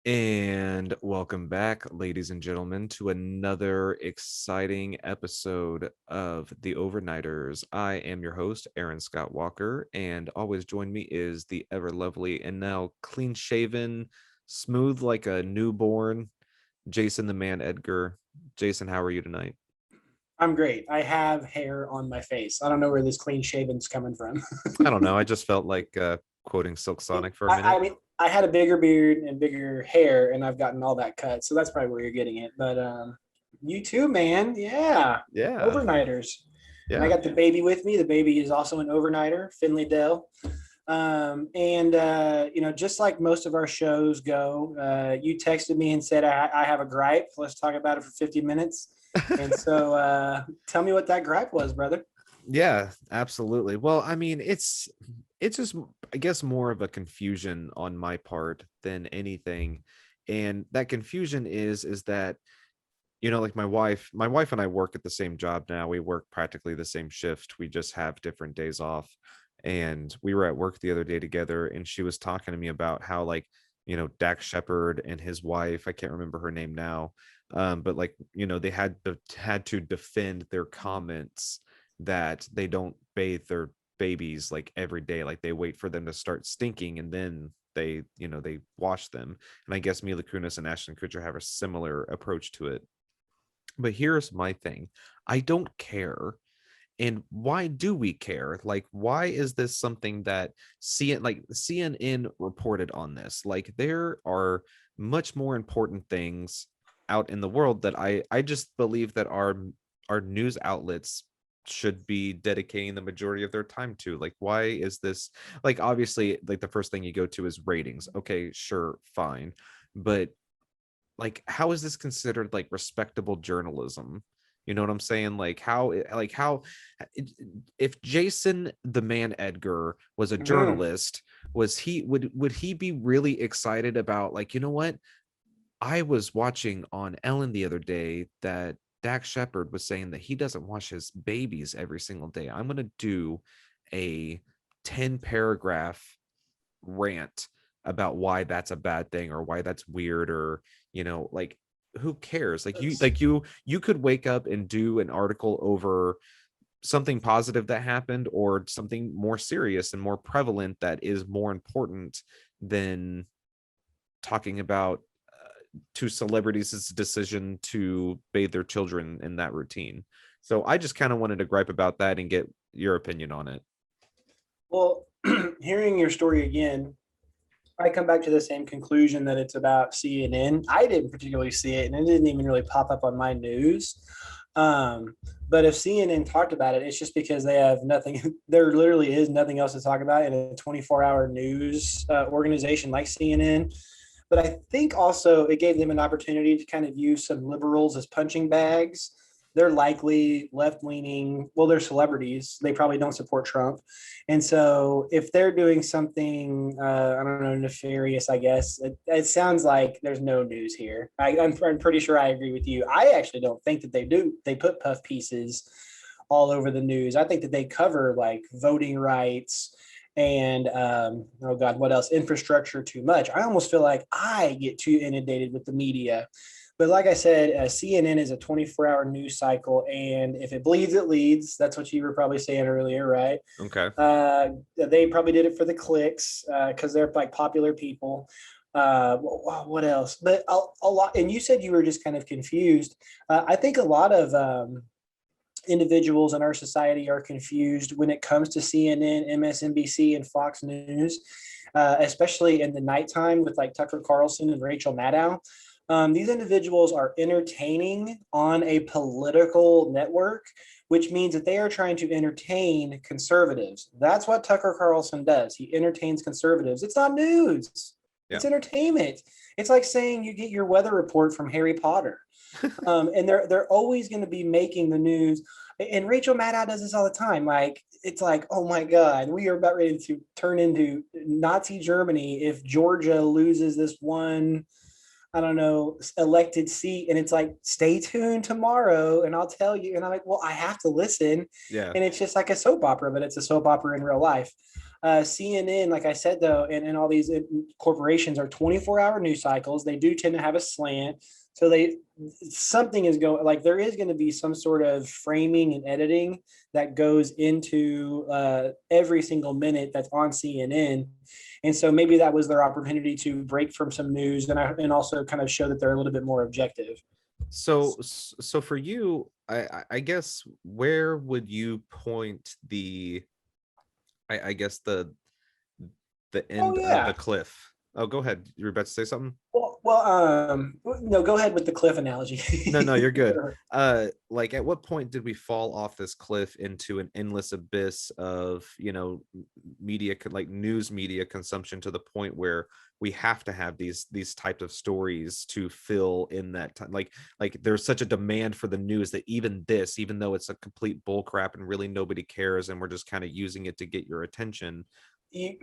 And welcome back, ladies and gentlemen, to another exciting episode of The Overnighters. I am your host, Aaron Scott Walker, and always join me is the ever lovely and now clean shaven, smooth like a newborn, Jason the man Edgar. Jason, how are you tonight? I'm great. I have hair on my face. I don't know where this clean shaven's coming from. I don't know. I just felt like quoting Silk Sonic for a I, minute. I mean, I had a bigger beard and bigger hair, and I've gotten all that cut. So that's probably where you're getting it. But you too, man. Yeah, Yeah, overnighters. And I yeah. got the baby with me. The baby is also an overnighter, Finley Dell. Just like most of our shows go, you texted me and said, I have a gripe. Let's talk about it for 50 minutes. And so tell me what that gripe was, brother. Yeah, absolutely. Well, I mean, it's just I guess more of a confusion on my part than anything. And that confusion is that like my wife and I work at the same job now. We work practically the same shift. We just have different days off. And we were at work the other day together and she was talking to me about how Dax Shepard and his wife, I can't remember her name now, but they had to defend their comments that they don't bathe their babies like every day. Like they wait for them to start stinking and then they wash them. And I guess Mila Kunis and Ashton Kutcher have a similar approach to it. But here's my thing. I don't care. And why do we care? Like, why is this something that CNN reported on this? Like, there are much more important things out in the world that I just believe that our news outlets should be dedicating the majority of their time to. Like, why is this, like, obviously, like the first thing you go to is ratings. Okay, sure, fine. But like, how is this considered like respectable journalism? You know what I'm saying? Like how if Jason the man Edgar was a Mm-hmm. journalist, would he be really excited about, like, you know what, I was watching on Ellen the other day that Dax Shepard was saying that he doesn't wash his babies every single day. I'm going to do a 10 paragraph rant about why that's a bad thing or why that's weird, or like, who cares? Like, you could wake up and do an article over something positive that happened or something more serious and more prevalent that is more important than talking about two celebrities' decision to bathe their children in that routine. So I just kind of wanted to gripe about that and get your opinion on it. Well, hearing your story again, I come back to the same conclusion that it's about CNN. I didn't particularly see it, and it didn't even really pop up on my news. Um, but if CNN talked about it, it's just because they have nothing. There literally is nothing else to talk about in a 24-hour news organization like CNN. But I think also it gave them an opportunity to kind of use some liberals as punching bags. They're likely left leaning. Well, they're celebrities. They probably don't support Trump. And so if they're doing something, I don't know, nefarious, I guess, it sounds like there's no news here. I'm pretty sure I agree with you. I actually don't think that they do. They put puff pieces all over the news. I think that they cover like voting rights and oh god, what else? Infrastructure too much. I almost feel like I get too inundated with the media. But like I said, CNN is a 24-hour news cycle, and if it bleeds, it leads. That's what you were probably saying earlier, right? Okay. They probably did it for the clicks because they're like popular people. What else? But a lot, and you said you were just kind of confused. I think a lot of individuals in our society are confused when it comes to CNN, MSNBC, and Fox News, especially in the nighttime with like Tucker Carlson and Rachel Maddow. These individuals are entertaining on a political network, which means that they are trying to entertain conservatives. That's what Tucker Carlson does. He entertains conservatives. It's not news. Yeah. It's entertainment. It's like saying you get your weather report from Harry Potter. And they're always going to be making the news. And Rachel Maddow does this all the time. Like it's like, oh my God, we are about ready to turn into Nazi Germany if Georgia loses this one, I don't know, elected seat. And it's like, stay tuned tomorrow and I'll tell you. And I'm like, well, I have to listen. Yeah. And it's just like a soap opera, but it's a soap opera in real life. CNN, like I said, though, and all these corporations are 24-hour news cycles. They do tend to have a slant. So they something is going like there is going to be some sort of framing and editing that goes into every single minute that's on CNN. And so maybe that was their opportunity to break from some news and also kind of show that they're a little bit more objective. So for you, I guess where would you point I guess the Oh end of the yeah. cliff? Oh, go ahead. You're about to say something? No, go ahead with the cliff No, no, analogy. you're good. Like at what point did we fall off this cliff into an endless abyss of, media, like news media consumption, to the point where we have to have these types of stories to fill in that time? Like there's such a demand for the news that even though it's a complete bull crap and really nobody cares and we're just kind of using it to get your attention.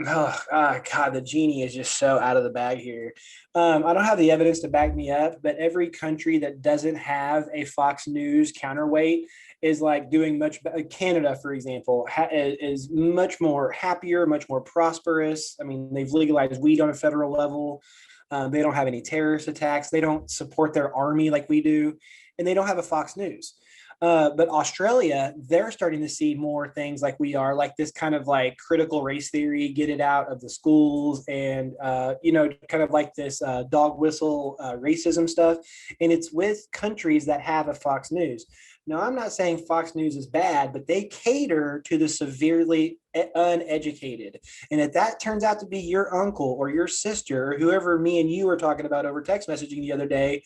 God, the genie is just so out of the bag here. I don't have the evidence to back me up, but every country that doesn't have a Fox News counterweight is like doing much better. Canada, for example, is much more happier, much more prosperous. I mean, they've legalized weed on a federal level. They don't have any terrorist attacks. They don't support their army like we do, and they don't have a Fox News. But Australia, they're starting to see more things like we are, like this kind of like critical race theory, get it out of the schools, and kind of like this dog whistle racism stuff. And it's with countries that have a Fox News. Now, I'm not saying Fox News is bad, but they cater to the severely uneducated. And if that turns out to be your uncle or your sister or whoever me and you were talking about over text messaging the other day,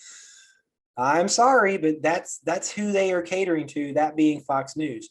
I'm sorry, but that's who they are catering to. That being Fox News.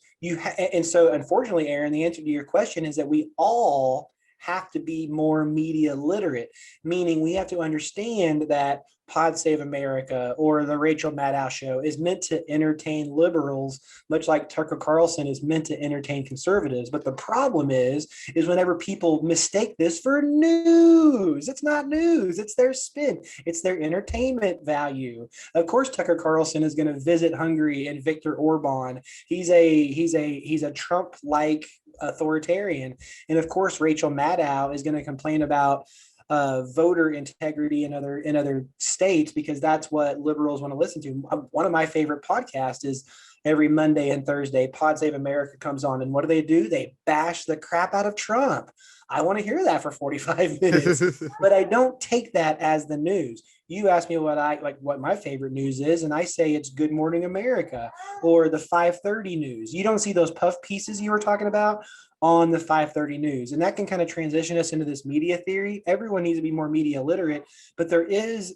And so, unfortunately, Aaron, the answer to your question is that we all have to be more media literate, meaning we have to understand that Pod Save America or the Rachel Maddow show is meant to entertain liberals, much like Tucker Carlson is meant to entertain conservatives. But the problem is whenever people mistake this for news, it's not news. It's their spin. It's their entertainment value. Of course, Tucker Carlson is going to visit Hungary and Viktor Orban. He's a Trump-like authoritarian, and of course, Rachel Maddow is going to complain about voter integrity in other states because that's what liberals want to listen to. One of my favorite podcasts is every Monday and Thursday. Pod Save America comes on, and what do? They bash the crap out of Trump. I want to hear that for 45 minutes, but I don't take that as the news. You ask me what my favorite news is, and I say it's Good Morning America or the 5:30 news. You don't see those puff pieces you were talking about on the 5:30 news, and that can kind of transition us into this media theory. Everyone needs to be more media literate, but there's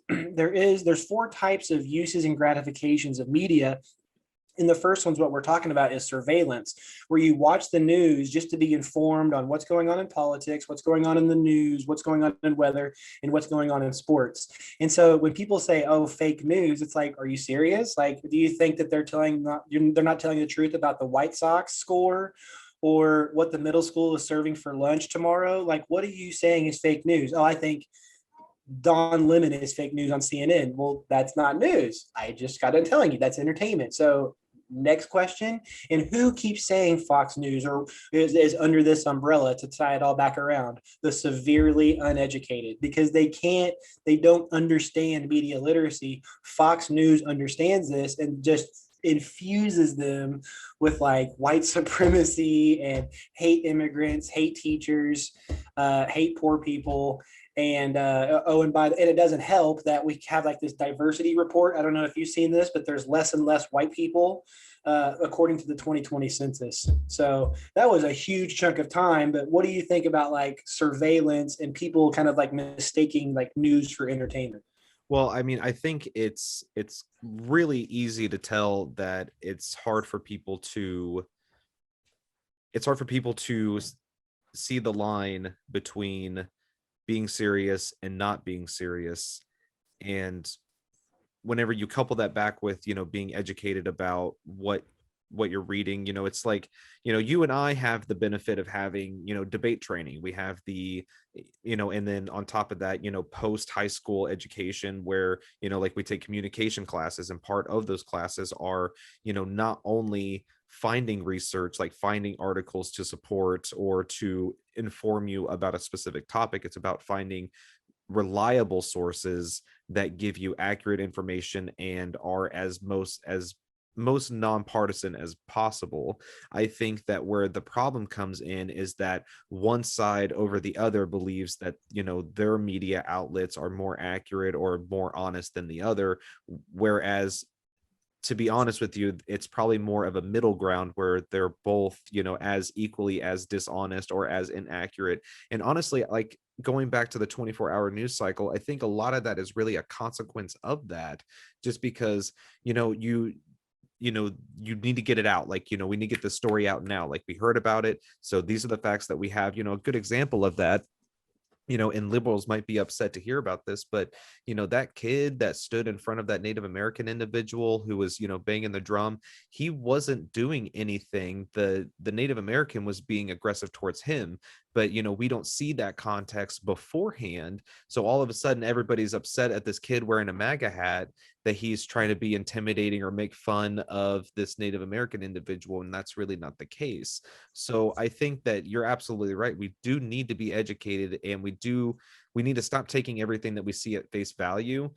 four types of uses and gratifications of media. And the first one's what we're talking about is surveillance, where you watch the news just to be informed on what's going on in politics, what's going on in the news, what's going on in weather, and what's going on in sports. And so when people say, "Oh, fake news," it's like, are you serious? Like, do you think that they're not telling the truth about the White Sox score? Or what the middle school is serving for lunch tomorrow? Like, what are you saying is fake news? Oh, I think Don Lemon is fake news on CNN. Well, that's not news. I just got done telling you that's entertainment. So next question. And who keeps saying Fox News or is under this umbrella to tie it all back around? The severely uneducated, because they don't understand media literacy. Fox News understands this and just infuses them with like white supremacy and hate immigrants, hate teachers, hate poor people. And and it doesn't help that we have like this diversity report. I don't know if you've seen this, but there's less and less white people according to the 2020 census. So that was a huge chunk of time. But what do you think about like surveillance and people kind of like mistaking like news for entertainment? Well, I mean, I think it's really easy to tell that it's hard for people to see the line between being serious and not being serious. And whenever you couple that back with, being educated about what what you're reading. It's like, you and I have the benefit of having, debate training. We have the, and then on top of that, post high school education where, like we take communication classes, and part of those classes are, not only finding research, like finding articles to support or to inform you about a specific topic. It's about finding reliable sources that give you accurate information and are as most nonpartisan as possible. I think that where the problem comes in is that one side over the other believes that, their media outlets are more accurate or more honest than the other, whereas, to be honest with you, it's probably more of a middle ground where they're both, as equally as dishonest or as inaccurate. And honestly, like, going back to the 24-hour news cycle, I think a lot of that is really a consequence of that, just because, you need to get it out. Like, we need to get the story out now. Like, we heard about it, so these are the facts that we have. A good example of that, and liberals might be upset to hear about this, but that kid that stood in front of that Native American individual who was, banging the drum, he wasn't doing anything. The Native American was being aggressive towards him, but we don't see that context beforehand. So all of a sudden everybody's upset at this kid wearing a MAGA hat, that he's trying to be intimidating or make fun of this Native American individual, and that's really not the case. So I think that you're absolutely right. We do need to be educated, and we need to stop taking everything that we see at face value.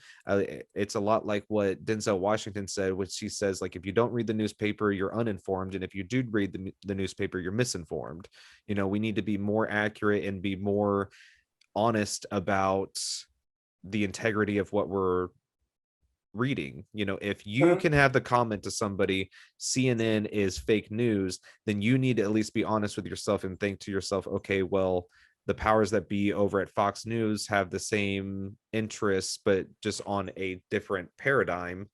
It's a lot like what Denzel Washington said, which he says, like, if you don't read the newspaper, you're uninformed, and if you do read the newspaper, you're misinformed. We need to be more accurate and be more honest about the integrity of what we're reading. If you Mhm. can have the comment to somebody, CNN is fake news, then you need to at least be honest with yourself and think to yourself, okay, well, the powers that be over at Fox News have the same interests, but just on a different paradigm,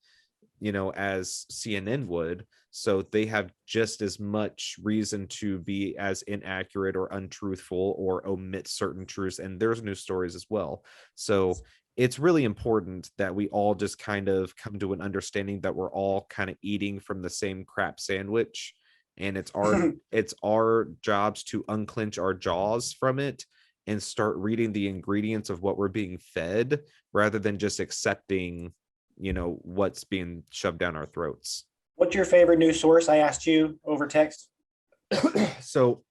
as CNN would. So they have just as much reason to be as inaccurate or untruthful or omit certain truths. And there's news stories as well. So it's really important that we all just kind of come to an understanding that we're all kind of eating from the same crap sandwich. And it's our jobs to unclench our jaws from it and start reading the ingredients of what we're being fed, rather than just accepting what's being shoved down our throats. What's your favorite news source? I asked you over text. So,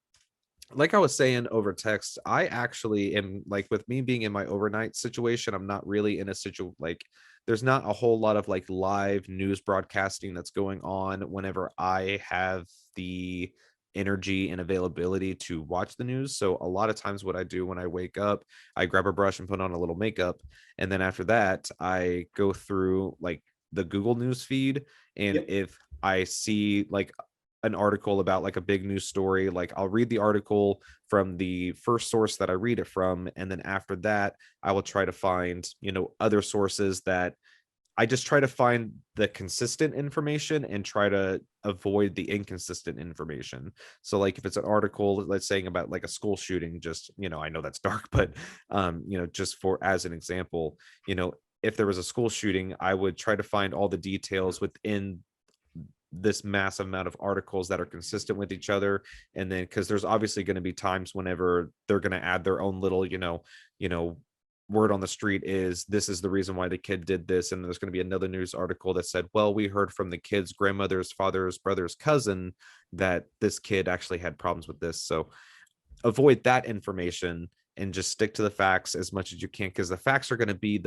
like I was saying over text, I actually am, like, with me being in my overnight situation, I'm not really in a situation like, there's not a whole lot of like live news broadcasting that's going on whenever I have the energy and availability to watch the news. So a lot of times what I do when I wake up, I grab a brush and put on a little makeup, and then after that I go through like the Google News feed, and Yep. if I see like an article about like a big news story, like I'll read the article from the first source that I read it from, and then after that I will try to find other sources that I just try to find the consistent information and try to avoid the inconsistent information. So like if it's an article, let's saying about like a school shooting, just, I know that's dark, but just for as an example, if there was a school shooting, I would try to find all the details within this massive amount of articles that are consistent with each other. And then because there's obviously going to be times whenever they're going to add their own little, word on the street is this is the reason why the kid did this, and there's going to be another news article that said, well, we heard from the kid's grandmother's father's brother's cousin that this kid actually had problems with this. So avoid that information and just stick to the facts as much as you can, because the facts are going to be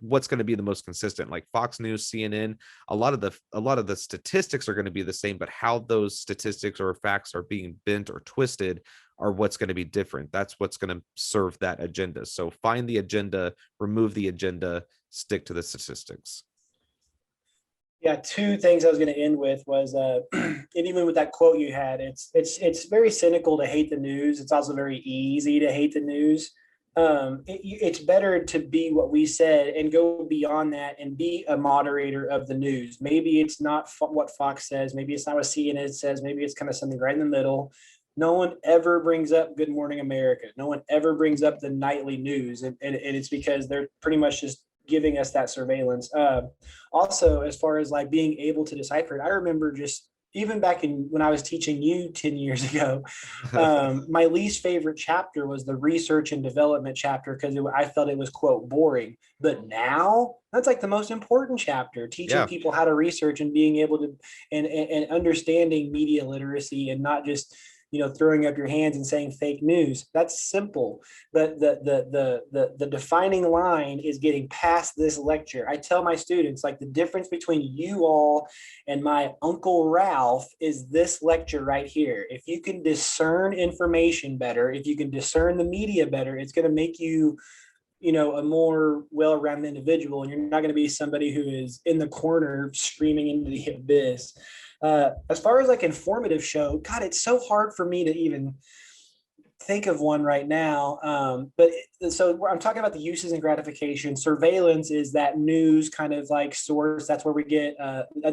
what's going to be the most consistent. Like Fox News, CNN, a lot of the statistics are going to be the same, but how those statistics or facts are being bent or twisted are what's going to be different. That's what's going to serve that agenda. So find the agenda, remove the agenda, stick to the statistics. Yeah, two things I was going to end with was, and even with that quote you had, it's very cynical to hate the news. It's also very easy to hate the news. It's better to be what we said and go beyond that and be a moderator of the news. Maybe it's not what Fox says. Maybe it's not what CNN says. Maybe it's kind of something right in the middle. No one ever brings up Good Morning America. No one ever brings up the nightly news, and it's because they're pretty much just giving us that surveillance. Also, as far as like being able to decipher it, I remember just even back in when I was teaching you 10 years ago, my least favorite chapter was the research and development chapter because I felt it was, quote, boring. But now that's like the most important chapter, teaching Yeah. people how to research and being able to, and understanding media literacy and not just, throwing up your hands and saying fake news. That's simple. But the defining line is getting past this lecture. I tell my students, like, the difference between you all and my Uncle Ralph is this lecture right here. If you can discern information better, if you can discern the media better, it's going to make you, a more well-rounded individual, and you're not going to be somebody who is in the corner screaming into the abyss. As far as like informative show, God, it's so hard for me to even think of one right now. So I'm talking about the uses and gratification. Surveillance is that news kind of like source. That's where we get,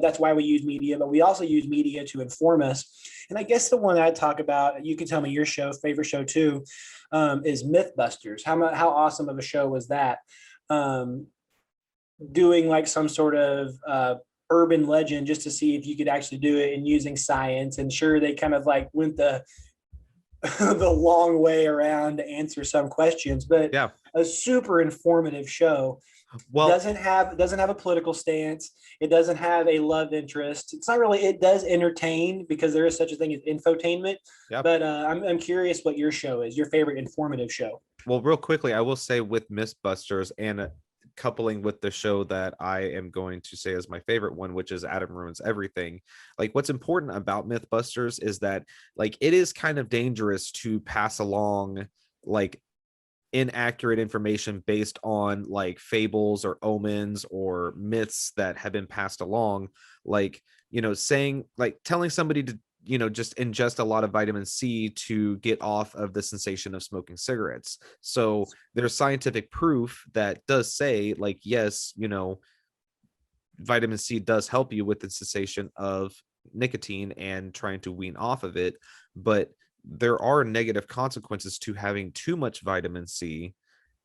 that's why we use media, but we also use media to inform us. And I guess the one that I talk about, you can tell me your favorite show too, is Mythbusters. How awesome of a show was that? Um, Doing like some sort of urban legend just to see if you could actually do it, and using science. And sure, they kind of like went the the long way around to answer some questions, but Yeah. a super informative show. Well, Doesn't have a political stance. It doesn't have a love interest. It's not really. It does entertain because there is such a thing as infotainment. yeah. But I'm curious what your show is. Your favorite informative show. Well, real quickly, I will say with Mythbusters and coupling with the show that I am going to say is my favorite one, which is Adam Ruins Everything. Like, what's important about Mythbusters is that, like, it is kind of dangerous to pass along like inaccurate information based on like fables or omens or myths that have been passed along, like, saying, like, telling somebody to, just ingest a lot of vitamin C to get off of the sensation of smoking cigarettes. So there's scientific proof that does say, like, yes, vitamin C does help you with the cessation of nicotine and trying to wean off of it, but there are negative consequences to having too much vitamin C.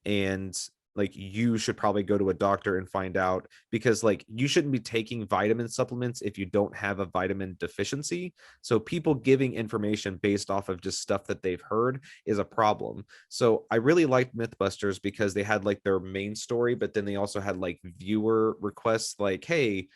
And like, you should probably go to a doctor and find out, because like, you shouldn't be taking vitamin supplements if you don't have a vitamin deficiency. So people giving information based off of just stuff that they've heard is a problem. So I really liked Mythbusters because they had like their main story, but then they also had like viewer requests, like, hey,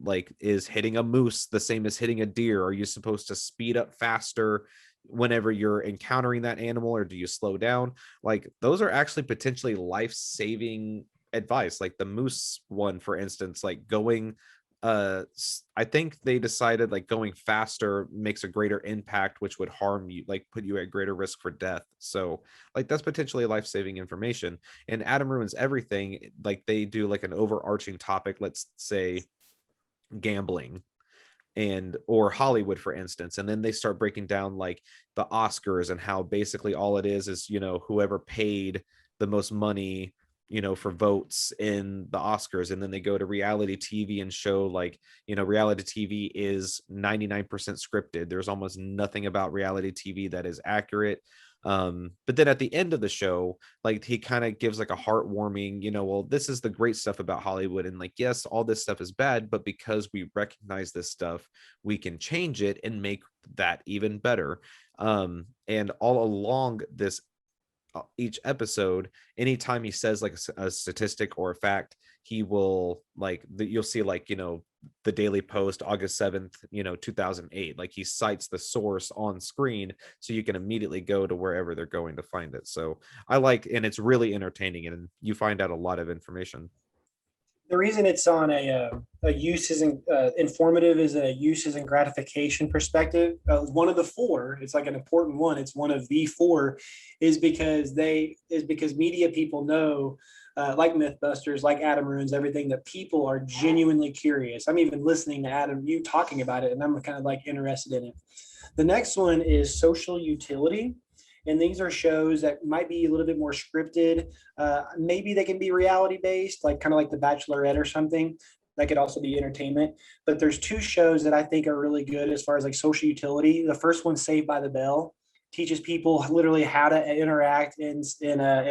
like, is hitting a moose the same as hitting a deer? Are you supposed to speed up faster whenever you're encountering that animal, or do you slow down? Like, those are actually potentially life-saving advice. Like the moose one, for instance, like going, I think they decided like going faster makes a greater impact, which would harm you, like put you at greater risk for death. So like, that's potentially life-saving information. And Adam Ruins Everything, like, they do like an overarching topic, let's say gambling and or Hollywood, for instance, and then they start breaking down like the Oscars and how basically all it is whoever paid the most money, for votes in the Oscars. And then they go to reality TV and show like, reality TV is 99% scripted. There's almost nothing about reality TV that is accurate. But then at the end of the show, like, he kind of gives like a heartwarming, well, this is the great stuff about Hollywood, and like, yes, all this stuff is bad, but because we recognize this stuff, we can change it and make that even better. And all along this, each episode, anytime he says like a statistic or a fact, he will like you'll see like, the Daily Post, August 7th, 2008, like, he cites the source on screen, so you can immediately go to wherever they're going to find it. So I like, and it's really entertaining, and you find out a lot of information. The reason it's on a uses and informative is a uses and gratification perspective. One of the four, it's like an important one. It's one of the four, is because media people know, like Mythbusters, like Adam Ruins Everything, that people are genuinely curious. I'm even listening to Adam, you talking about it, and I'm kind of like interested in it. The next one is social utility. And these are shows that might be a little bit more scripted. Maybe they can be reality based, like kind of like The Bachelorette or something. That could also be entertainment. But there's two shows that I think are really good as far as like social utility. The first one's Saved by the Bell. teaches people literally how to interact in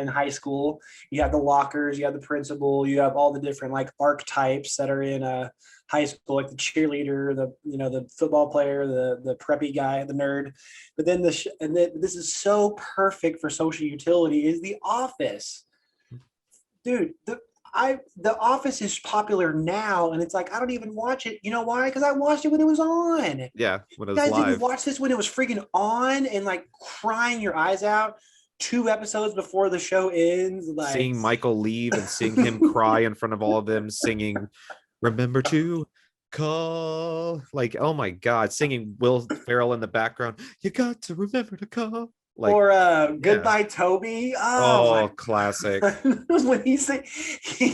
high school. You have the lockers, you have the principal, you have all the different like archetypes that are in high school, like the cheerleader, the football player, the preppy guy, the nerd. But then this is so perfect for social utility is The Office, dude. The Office is popular now, and it's like I don't even watch it. You know why? Because I watched it when it was on. You Yeah, when it was guys didn't live. watch this when it was freaking on and like crying your eyes out 2 episodes before the show ends. Like, Seeing Michael leave and seeing him cry in front of all of them, singing "Remember to Call." Like, oh my God, singing Will Ferrell in the background. You got to remember to call. Like, or yeah. Goodbye Toby. Oh Oh, my classic. God. When he say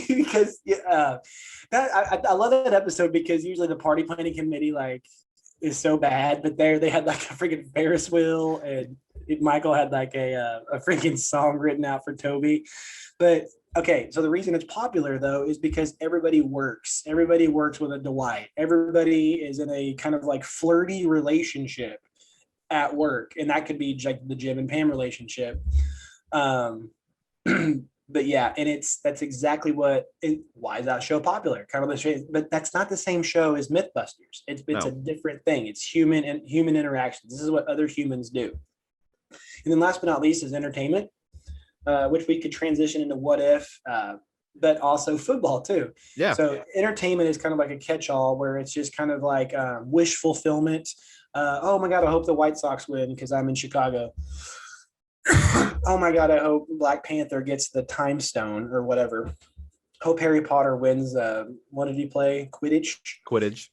because that I love that episode because usually the party planning committee like is so bad, but there they had like a freaking Ferris wheel, and Michael had like a freaking song written out for Toby. But okay, so the reason it's popular though is because everybody works. Everybody works with a Dwight. Everybody is in a kind of like flirty relationship at work, and that could be like the Jim and Pam relationship. Um, but yeah, and that's exactly why is that show popular? Kind of the same, but that's not the same show as Mythbusters. It's a No. different thing. It's human and human interactions. This is what other humans do. And then last but not least is entertainment, which we could transition into what if, but also football too. Yeah. So entertainment is kind of like a catch-all where it's just kind of like wish fulfillment. Oh my God, I hope the White Sox win because I'm in Chicago. Oh my God, I hope Black Panther gets the time stone or whatever. Hope Harry Potter wins. What did he play? Quidditch? Quidditch.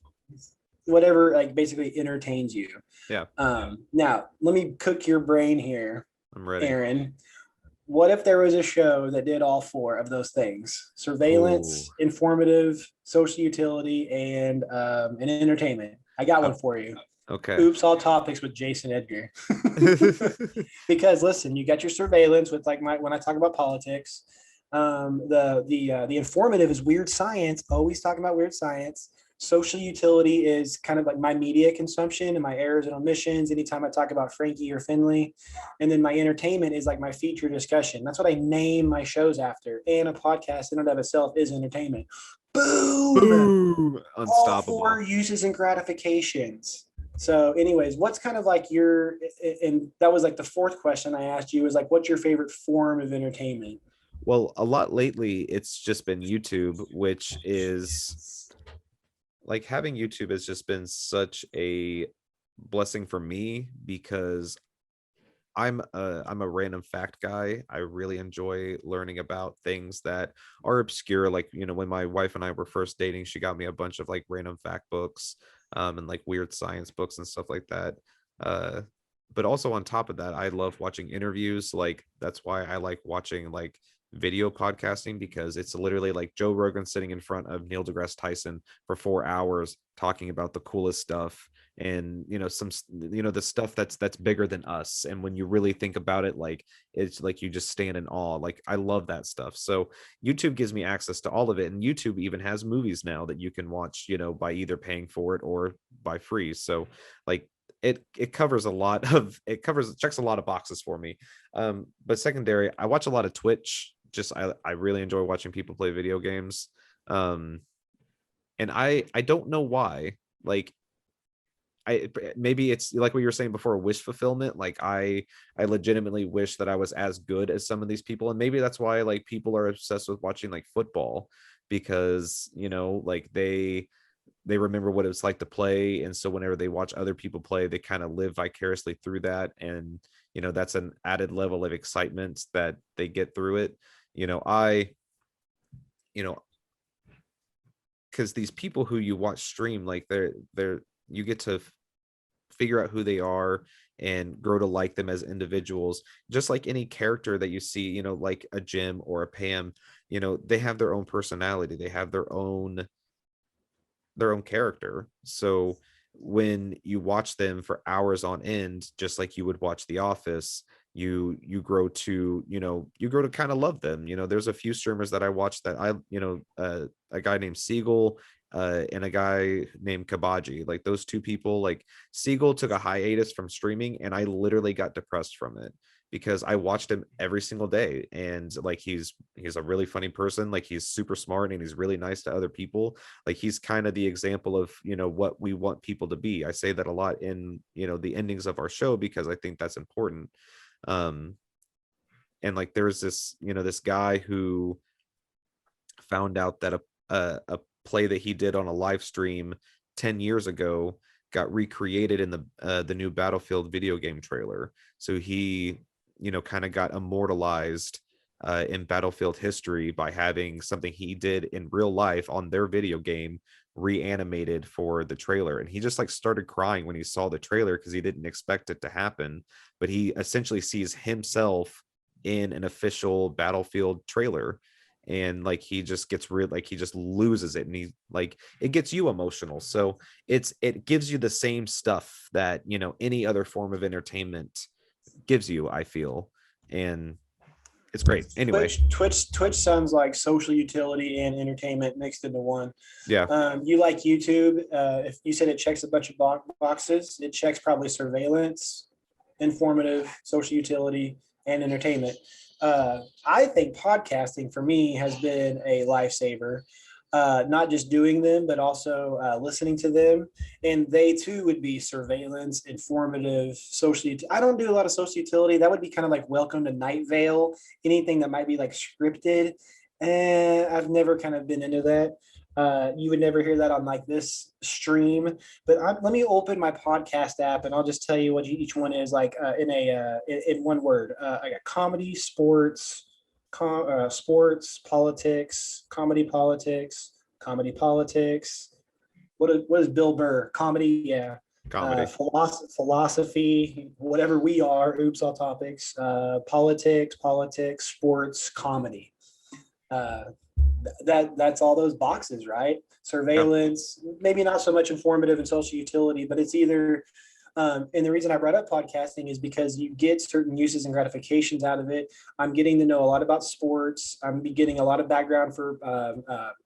Whatever, like basically entertains you. Yeah. Now, let me cook your brain here, I'm ready. Aaron. What if there was a show that did all four of those things? Ooh. Surveillance, informative, social utility, and entertainment. I got one for you. Okay. Oops, all topics with Jason Edgar. Because listen, you got your surveillance with like when I talk about politics. The informative is weird science, always talking about weird science. Social utility is kind of like my media consumption and my errors and omissions anytime I talk about Frankie or Finley. And then my entertainment is like my feature discussion. That's what I name my shows after. And a podcast in and of itself is entertainment. Boom. Boom. All four Unstoppable. uses and gratifications. So, anyways, what's kind of like and that was like the fourth question I asked you is like, what's your favorite form of entertainment? Well, a lot lately, it's just been YouTube, which is like having YouTube has just been such a blessing for me because I'm a random fact guy. I really enjoy learning about things that are obscure. Like, when my wife and I were first dating, she got me a bunch of like random fact books, and like weird science books and stuff like that. Uh, but also on top of that, I love watching interviews. Like that's why I like watching like video podcasting because it's literally like Joe Rogan sitting in front of Neil deGrasse Tyson for 4 hours talking about the coolest stuff and the stuff that's bigger than us, and when you really think about it, like it's like you just stand in awe. Like I love that stuff. So YouTube gives me access to all of it, and YouTube even has movies now that you can watch by either paying for it or by free. So like it covers a lot of checks a lot of boxes for me. But secondary, I watch a lot of Twitch. Just I really enjoy watching people play video games. um and I don't know why. Like maybe it's like what you were saying before, wish fulfillment. Like I legitimately wish that I was as good as some of these people, and maybe that's why like people are obsessed with watching like football, because like they remember what it's like to play, and so whenever they watch other people play, they kind of live vicariously through that, and that's an added level of excitement that they get through it. I you know because these people who you watch stream, like they're you get to figure out who they are and grow to like them as individuals, just like any character that you see, like a Jim or a Pam. They have their own personality, they have their own character. So when you watch them for hours on end, just like you would watch The Office, you grow to kind of love them. There's a few streamers that I watch that a guy named Siegel and a guy named Kabaji. Like those two people, like Siegel took a hiatus from streaming, and I literally got depressed from it because I watched him every single day, and like he's a really funny person. Like he's super smart and he's really nice to other people. Like he's kind of the example of, you know, what we want people to be. I say that a lot in, you know, the endings of our show because I think that's important. Um, and like there's this, you know, this guy who found out that a play that he did on a live stream 10 years ago got recreated in the new Battlefield video game trailer. So he, you know, kind of got immortalized in Battlefield history by having something he did in real life on their video game reanimated for the trailer. And he just like started crying when he saw the trailer because he didn't expect it to happen. But he essentially sees himself in an official Battlefield trailer, and like he just gets real, like he just loses it, and he like it gets you emotional. So it gives you the same stuff that, you know, any other form of entertainment gives you, I feel. And it's great anyway. Twitch sounds like social utility and entertainment mixed into one. Yeah. You like YouTube? If you said it checks a bunch of boxes, it checks probably surveillance, informative, social utility, and entertainment. I think podcasting for me has been a lifesaver. Not just doing them, but also listening to them. And they too would be surveillance, informative, social. I don't do a lot of social utility. That would be kind of like Welcome to Night Vale, anything that might be like scripted. And I've never kind of been into that. You would never hear that on like this stream, but let me open my podcast app and I'll just tell you what each one is like in one word. I got comedy, sports, sports, politics, comedy politics. What is Bill Burr? Comedy, yeah. Comedy. Philosophy, whatever we are. Oops, all topics. Politics, sports, comedy. Uh, that's all those boxes, right? Yeah. Surveillance, maybe not so much informative and social utility, but it's either and the reason I brought up podcasting is because you get certain uses and gratifications out of it. I'm getting to know a lot about sports. I'm getting a lot of background for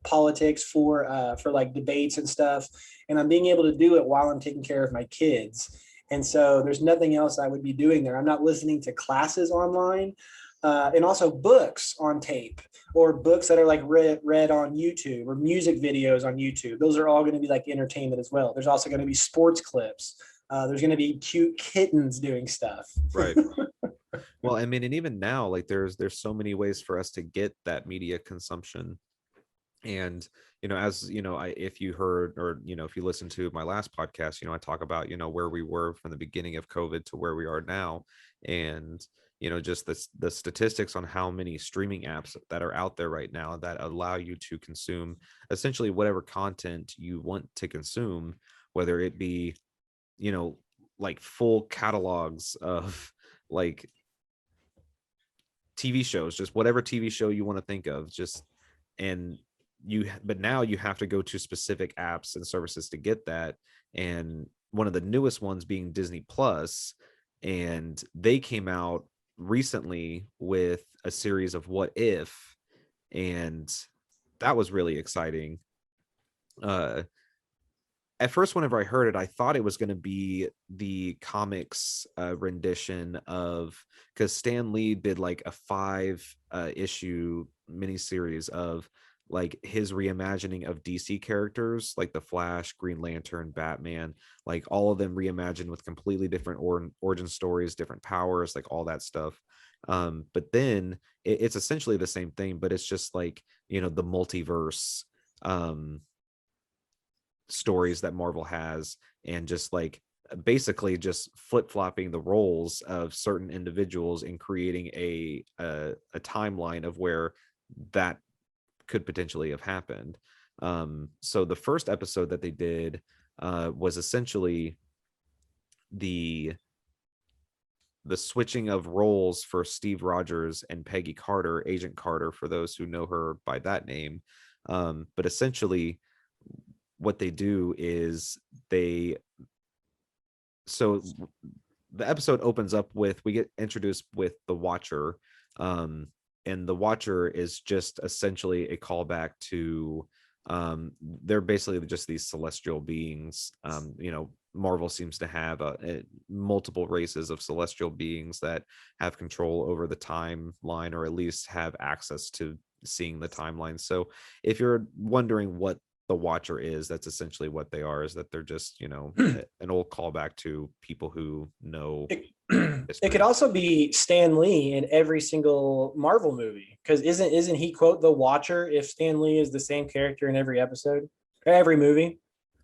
politics, for like debates and stuff, and I'm being able to do it while I'm taking care of my kids. And so there's nothing else I would be doing there. I'm not listening to classes online, and also books on tape or books that are like read on YouTube or music videos on YouTube. Those are all going to be like entertainment as well. There's also going to be sports clips. There's going to be cute kittens doing stuff. Right. Well, I mean, and even now, like there's so many ways for us to get that media consumption. And, you know, as you know, if you heard, or, you know, if you listen to my last podcast, you know, I talk about, you know, where we were from the beginning of COVID to where we are now. And, you know, just the statistics on how many streaming apps that are out there right now that allow you to consume essentially whatever content you want to consume, whether it be, you know, like full catalogs of like TV shows, just whatever TV show you want to think of, just, and but now you have to go to specific apps and services to get that. And one of the newest ones being Disney Plus, and they came out recently with a series of What If, and that was really exciting. At first, whenever I heard it, I thought it was going to be the comics rendition of, because Stan Lee did like a 5 issue miniseries of like his reimagining of DC characters, like the Flash, Green Lantern, Batman, like all of them reimagined with completely different origin stories, different powers, like all that stuff. But then it's essentially the same thing, but it's just like, you know, the multiverse stories that Marvel has, and just like basically just flip-flopping the roles of certain individuals and creating a timeline of where that could potentially have happened. So the first episode that they did was essentially the switching of roles for Steve Rogers and Peggy Carter, Agent Carter, for those who know her by that name. But essentially what they do is so the episode opens up with, we get introduced with the Watcher, and the Watcher is just essentially a callback to They're basically just these celestial beings. Marvel seems to have multiple races of celestial beings that have control over the timeline, or at least have access to seeing the timeline. So if you're wondering what the Watcher is, that's essentially what they are, is that they're just, an old callback to people who know It, it could history. also be Stan Lee in every single Marvel movie, because isn't he quote the Watcher if Stan Lee is the same character in every episode, every movie?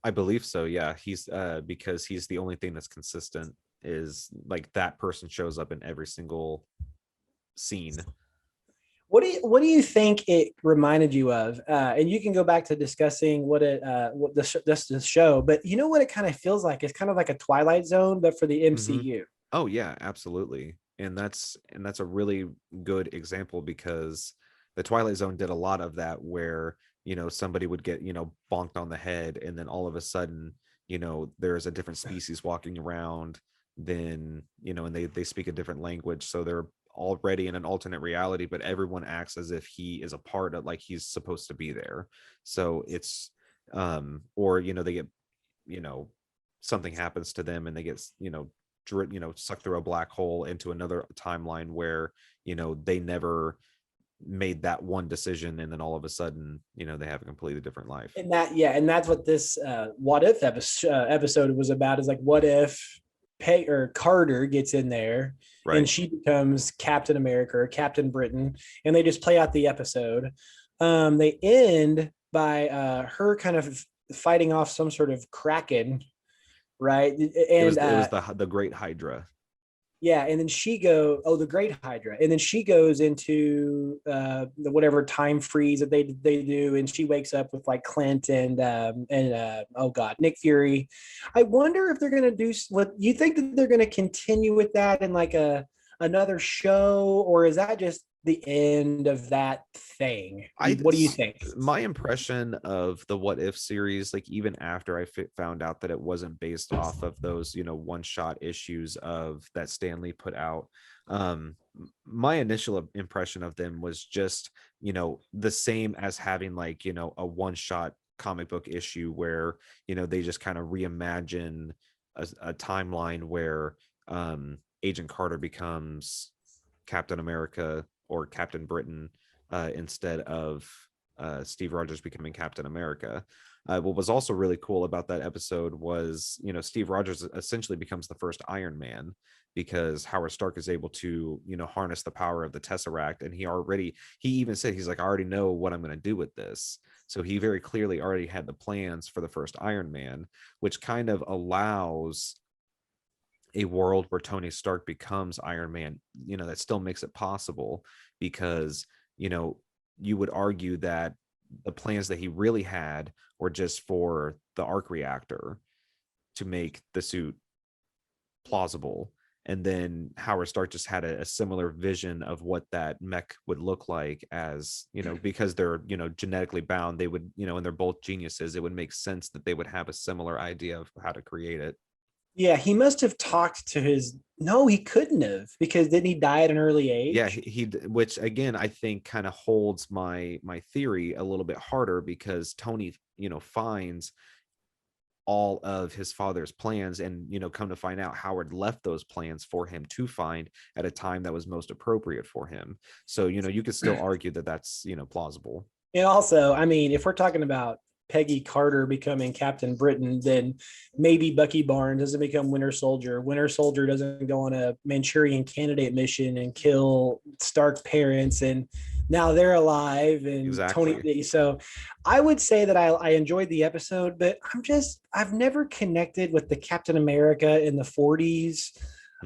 I believe so. Yeah, he's because he's the only thing that's consistent, is like that person shows up in every single scene. What do you think it reminded you of? And you can go back to discussing what the show, but you know what it kind of feels like? It's kind of like a Twilight Zone, but for the Mhm. MCU. Oh yeah, absolutely. And that's a really good example, because the Twilight Zone did a lot of that, where somebody would get bonked on the head, and then all of a sudden there's a different species walking around, then and they speak a different language, so they're already in an alternate reality, but everyone acts as if he is a part of, like, he's supposed to be there. So it's or they get you know something happens to them, and they get sucked through a black hole into another timeline where they never made that one decision, and then all of a sudden they have a completely different life. And that's what this what if episode was about, is like, what if Carter gets in there and Right. she becomes Captain America or Captain Britain, and they just play out the episode. They end by her kind of fighting off some sort of kraken, right? it was And it was the Great Hydra. yeah, and then the Great Hydra, and then she goes into the whatever time freeze that they do, and she wakes up with like Clint and oh god, Nick Fury. I wonder if they're gonna do what you think, that they're gonna continue with that in like another show, or is that just the end of that thing? I What do you think? My impression of the What If series, like, even after I found out that it wasn't based off of those one shot issues of that Stanley put out, my initial impression of them was just the same as having, like, a one shot comic book issue where they just kind of reimagine a timeline where Agent Carter becomes Captain America or Captain Britain, instead of Steve Rogers becoming Captain America. What was also really cool about that episode was, Steve Rogers essentially becomes the first Iron Man, because Howard Stark is able to, harness the power of the Tesseract. And he even said, he's like, I already know what I'm going to do with this. So he very clearly already had the plans for the first Iron Man, which kind of allows a world where Tony Stark becomes Iron Man, that still makes it possible, because, you would argue that the plans that he really had were just for the arc reactor to make the suit plausible. And then Howard Stark just had a similar vision of what that mech would look like, as, because they're, genetically bound, they would, and they're both geniuses. It would make sense that they would have a similar idea of how to create it. Yeah, he must have talked to his. No, he couldn't have, because didn't he die at an early Yeah, age? which again I think kind of holds my theory a little bit harder, because Tony finds all of his father's plans, and come to find out Howard left those plans for him to find at a time that was most appropriate for him. So you could still argue that that's plausible. And also, I mean, if we're talking about Peggy Carter becoming Captain Britain, then maybe Bucky Barnes doesn't become Winter Soldier. Winter Soldier doesn't go on a Manchurian Candidate mission and kill Stark parents, and now they're alive. And Exactly. Tony, so I would say that I enjoyed the episode, but I've never connected with the Captain America in the 40s.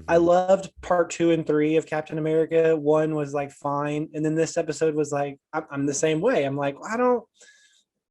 I Mhm. loved part 2 and 3 of Captain America. One was like fine, and then this episode was like, I'm the same way. I'm like, I don't.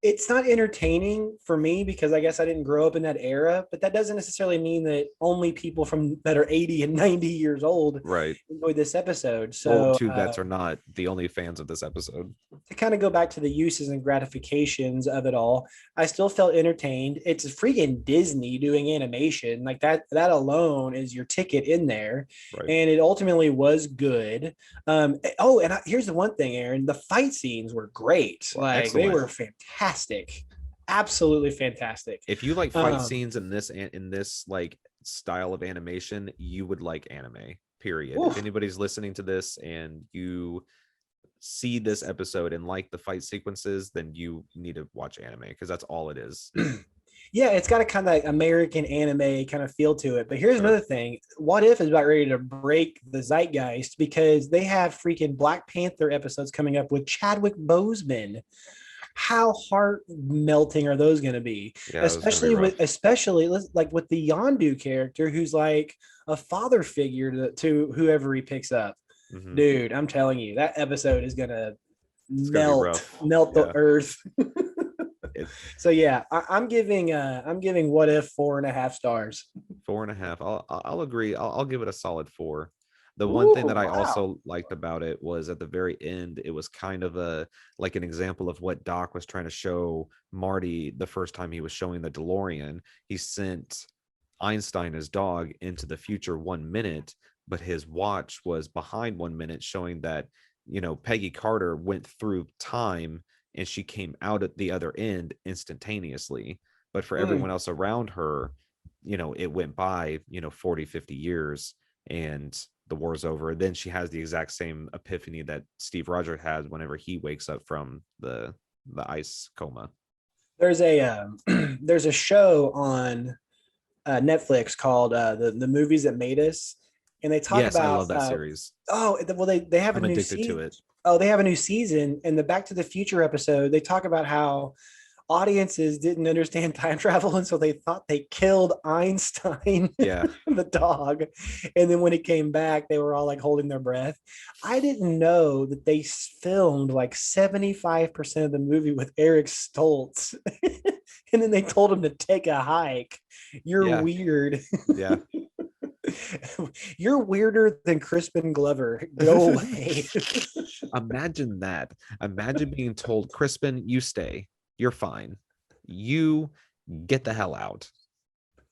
It's not entertaining for me, because I guess I didn't grow up in that era. But that doesn't necessarily mean that only people that are 80 and 90 years old Right. enjoyed this episode. World So 2 vets are not the only fans of this episode. to kind of go back to the uses and gratifications of it all, I still felt entertained. It's freaking Disney doing animation. Like that alone is your ticket in there. Right. And it ultimately was good. Here's the one thing, Aaron, the fight scenes were great. Well, Like they excellent. were fantastic. fantastic, absolutely fantastic. If you like fight Um, scenes in this like style of animation, you would like anime. Period. If oof. anybody's listening to this and you see this episode and like the fight sequences, then you need to watch anime because that's all it is. Yeah, it's got a kind of like American anime kind of feel to it. But here's Sure. another thing. What If is about ready to break the zeitgeist because they have freaking Black Panther episodes coming up with Chadwick Boseman. How heart melting are those going to be? Yeah, it was gonna be rough. Especially like with the Yondu character who's like a father figure to whoever he picks up. Hmm. Dude, I'm telling you, that episode is going to It's gonna be melt rough. melt the Yeah. earth. It So yeah, I'm giving What If 4.5 stars. 4.5. I'll agree. I'll give it a solid 4. The one thing Ooh, that I wow. also liked about it was at the very end, it was kind of a like an example of what Doc was trying to show Marty the first time he was showing the DeLorean. He sent Einstein, his dog, into the future 1 minute, but his watch was behind 1 minute, showing that, Peggy Carter went through time and she came out at the other end instantaneously. But for Mm. everyone else around her, it went by, 40, 50 years and the war's over. Then she has the exact same epiphany that Steve Rogers has whenever he wakes up from the ice coma. There's a there's a show on Netflix called the movies that made us, and they talk Yes, I about love that series. well they have a I'm new addicted to season. it. Oh, they have a new season. In the Back to the Future episode, they talk about how audiences didn't understand time travel, and so they thought they killed Einstein, Yeah. the dog. And then when it came back, they were all like holding their breath. I didn't know that they filmed like 75% of the movie with Eric Stoltz. And then they told him to take a hike. You're Yeah. weird. Yeah. You're weirder than Crispin Glover. Go away. Imagine that. Imagine being told, Crispin, you stay. You're fine. You get the hell out.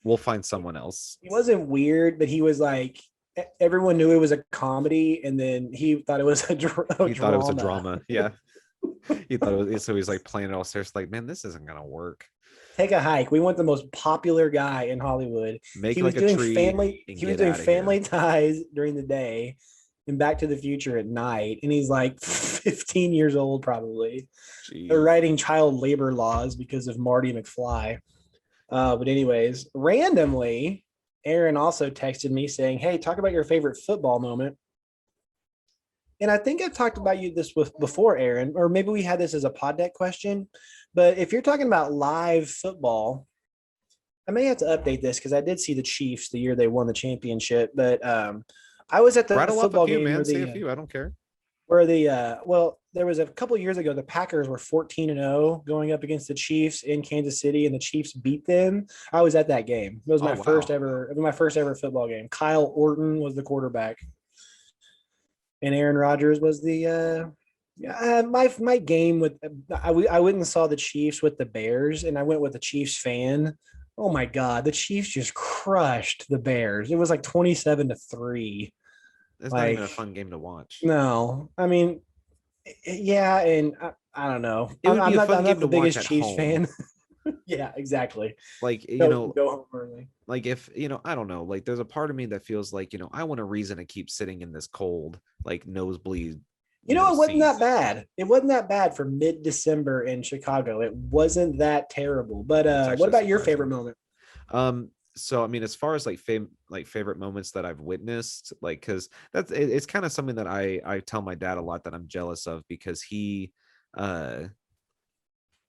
We'll find someone else. He wasn't weird, but he was like everyone knew it was a comedy, and then he thought it was a He thought it was a drama. drama. Yeah. He thought it was, so he's like playing it all serious, like, man, this isn't gonna work. Take a hike. We want the most popular guy in Hollywood. Make He was like a doing tree family. and He was get doing out of here. family ties during the day, and Back to the Future at night. And he's like 15 years old, probably. They're Jeez. writing child labor laws because of Marty McFly. But anyways, randomly, Aaron also texted me saying, "Hey, talk about your favorite football moment." And I think I've talked about you this with before, Aaron, or maybe we had this as a pod deck question. But if you're talking about live football, I may have to update this because I did see the Chiefs the year they won the championship. But I was at the Rattle off a football few, game man. Say a few. I don't care. well, there was a couple years ago, the Packers were 14-0 going up against the Chiefs in Kansas City, and the Chiefs beat them. I was at that game. It was Oh wow. my first ever football game. Kyle Orton was the quarterback, and Aaron Rodgers was the my game with I went and saw the Chiefs with the Bears, and I went with a Chiefs fan. Oh my God, the Chiefs just crushed the Bears. It was like 27-3. It's not even a Like, fun game to watch. no, I mean, yeah, and I don't know. It would be a I'm fun not game to the watch biggest at Chiefs home. fan. Yeah, exactly. Like, Go home early. like if, I don't know, like there's a part of me that feels like, I want a reason to keep sitting in this cold, like nosebleed, It wasn't seat. that bad. It wasn't that bad for mid-December in Chicago. It wasn't that terrible. But It's what actually about your favorite surprising. moment? So I mean, as far as like favorite moments that I've witnessed, like, because it's kind of something that I tell my dad a lot that I'm jealous of, because he uh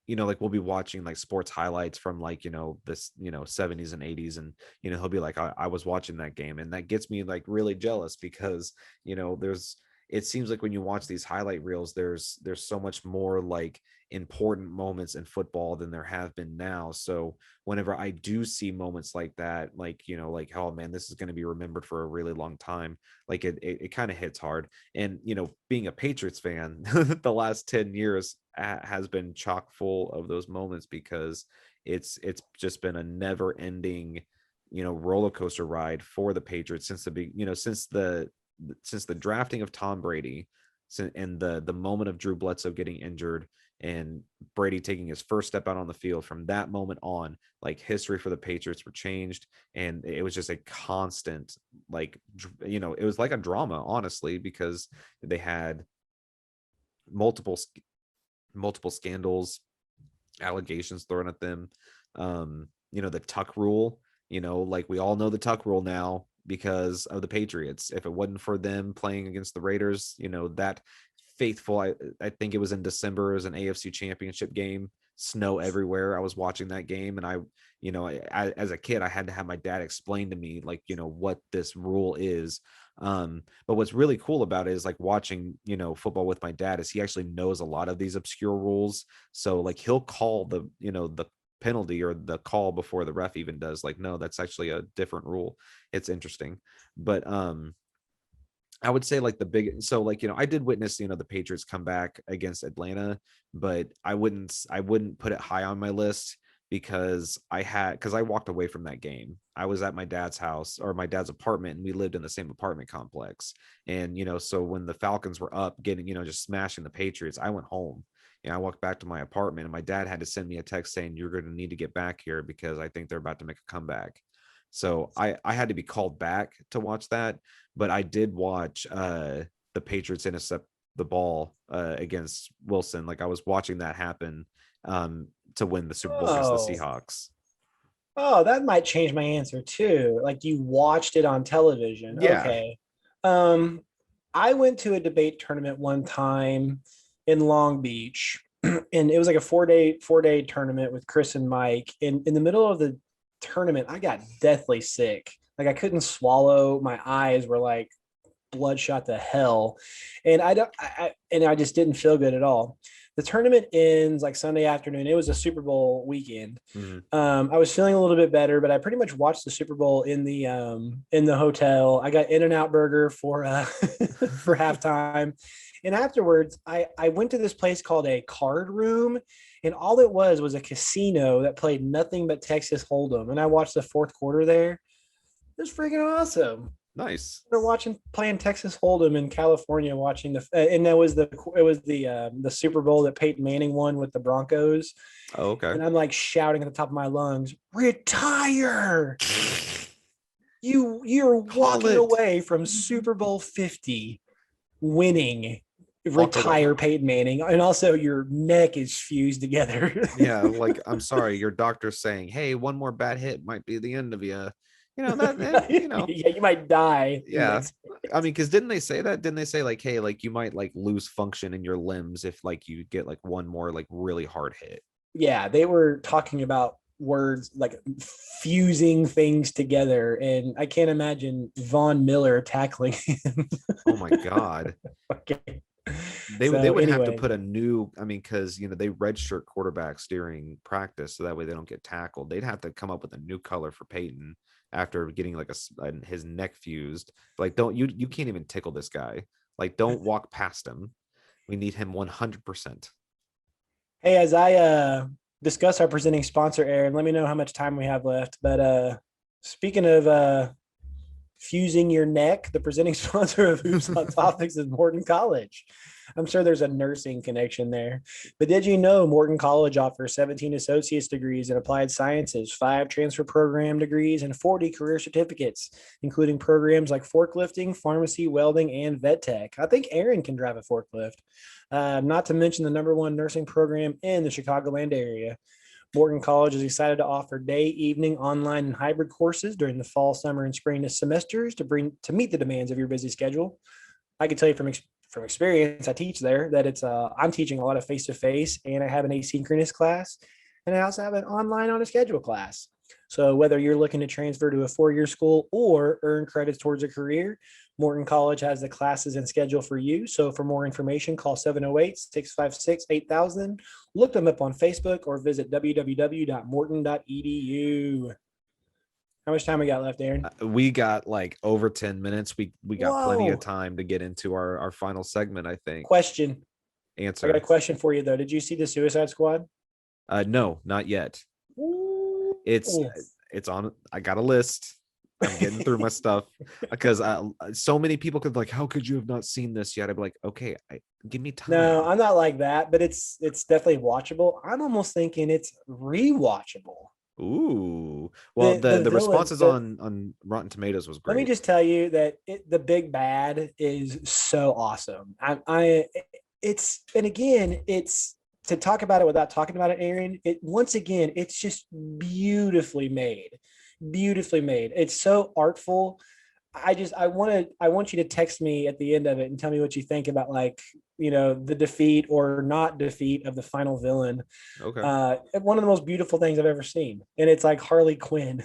like we'll be watching like sports highlights from like, this, 70s and 80s, and he'll be like, I was watching that game, and that gets me like really jealous because there's it seems like when you watch these highlight reels, there's so much more like important moments in football than there have been now. So whenever I do see moments like that, like, like, oh man, this is going to be remembered for a really long time, like it kind of hits hard. And being a Patriots fan, the last 10 years has been chock full of those moments, because it's just been a never ending roller coaster ride for the Patriots since the big since the drafting of Tom Brady, and the moment of Drew Bledsoe getting injured, and Brady taking his first step out on the field. From that moment on, like history for the Patriots were changed, and it was just a constant, like, it was like a drama, honestly, because they had multiple multiple scandals, allegations thrown at them. The Tuck rule, like we all know the Tuck rule now because of the Patriots. If it wasn't for them playing against the Raiders, that faithful, I think it was in December, it was an AFC championship game, snow everywhere. I was watching that game, and as a kid, I had to have my dad explain to me, like, what this rule is. But what's really cool about it is, like, watching, football with my dad, is he actually knows a lot of these obscure rules. So, like, he'll call the penalty or the call before the ref even does. Like, no, that's actually a different rule. It's interesting. But I would say, like, the big, so, like, I did witness, the Patriots come back against Atlanta, but I wouldn't put it high on my list, because I walked away from that game. I was at my dad's house, or my dad's apartment, and we lived in the same apartment complex. And, so when the Falcons were up getting, just smashing the Patriots, I went home. I walked back to my apartment, and my dad had to send me a text saying, "You're going to need to get back here because I think they're about to make a comeback." So I had to be called back to watch that, but I did watch the Patriots intercept the ball against Wilson. Like, I was watching that happen, to win the Super Bowl against the Oh, Seahawks. oh, that might change my answer too. Like you watched it on television. Yeah. Okay. Um, I went to a debate tournament one time in Long Beach, and it was like a four day tournament with Chris and Mike. And in the middle of the tournament, I got deathly sick. Like I couldn't swallow. My eyes were like bloodshot to hell, and I just didn't feel good at all. The tournament ends like Sunday afternoon. It was a Super Bowl weekend. Mhm. I was feeling a little bit better, but I pretty much watched the Super Bowl in the hotel. I got In-N-Out Burger for for halftime, and afterwards, I went to this place called a card room, and all it was a casino that played nothing but Texas Hold'em, and I watched the fourth quarter there. It was freaking awesome. Nice. We're watching playing Texas Hold'em in California, watching and that was the Super Bowl that Peyton Manning won with the Broncos, Oh, okay. and I'm like shouting at the top of my lungs, "Retire! You're Call walking it. away from Super Bowl 50, winning. Walk away. Retire, Peyton Manning, and also your neck is fused together." Yeah, like, I'm sorry, your doctor's saying, "Hey, one more bad hit might be the end of you." That, Yeah, you might die the yeah. next. I mean, because didn't they say that? Didn't they say, like, hey, like, you might, like, lose function in your limbs if, like, you get, like, one more, like, really hard hit? Yeah, they were talking about words like fusing things together, and I can't imagine Von Miller tackling him. Oh my God. Okay. They So would have to anyway, put a new, I mean, because they redshirt quarterbacks during practice, so that way they don't get tackled. They'd have to come up with a new color for Peyton after getting, like, his neck fused. Like, don't you can't even tickle this guy. Like, don't walk past him. We need him 100%. hey, as I discuss our presenting sponsor, Aaron, let me know how much time we have left. But speaking of fusing your neck, the presenting sponsor of Hoops on Topics is Morton College. I'm sure there's a nursing connection there. But did you know Morton College offers 17 associate's degrees in applied sciences, 5 transfer program degrees, and 40 career certificates, including programs like forklifting, pharmacy, welding, and vet tech. I think Aaron can drive a forklift. Not to mention the #1 nursing program in the Chicagoland area. Morton College is excited to offer day, evening, online, and hybrid courses during the fall, summer, and spring semesters to meet the demands of your busy schedule. I can tell you from experience, I teach there that I'm teaching a lot of face to face, and I have an asynchronous class, and I also have an online on a schedule class. So whether you're looking to transfer to a 4-year school or earn credits towards a career, Morton College has the classes and schedule for you. So for more information, call 708-656-8000. Look them up on Facebook or visit www.morton.edu. How much time we got left, Aaron? We got, like, over 10 minutes. We got plenty of Whoa. time to get into our final segment, I think. Question. I got a Answer. question for you though. Did you see the Suicide Squad? No, not yet. Ooh. It's it's on. I got a list. I'm getting through my stuff because so many people could like, how could you have not seen this yet? I'd be like, okay, give me No, time. I'm not like that, but it's definitely watchable. I'm almost thinking it's rewatchable. Ooh, well, The the villain, responses the on Rotten Tomatoes was let me great. just tell you that the big bad is so awesome. It's, and again, it's, to talk about it without talking about it, Aaron. It, once again, it's just beautifully made, beautifully made. It's so artful. I want you to text me at the end of it and tell me what you think about, like, the defeat or not defeat of the final villain. Okay. One of the most beautiful things I've ever seen, and it's like Harley Quinn.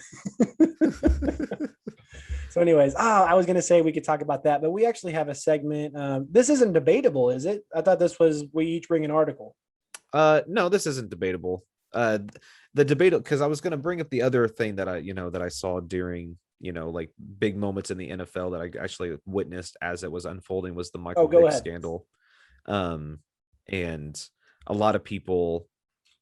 So, anyways, I was going to say we could talk about that, but we actually have a segment. This isn't debatable, is it? I thought this was, we each bring an article. No, this isn't debatable. The debate, because I was going to bring up the other thing that I saw during, like big moments in the NFL that I actually witnessed as it was unfolding was the Oh, Michael go Vick ahead. scandal. And a lot of people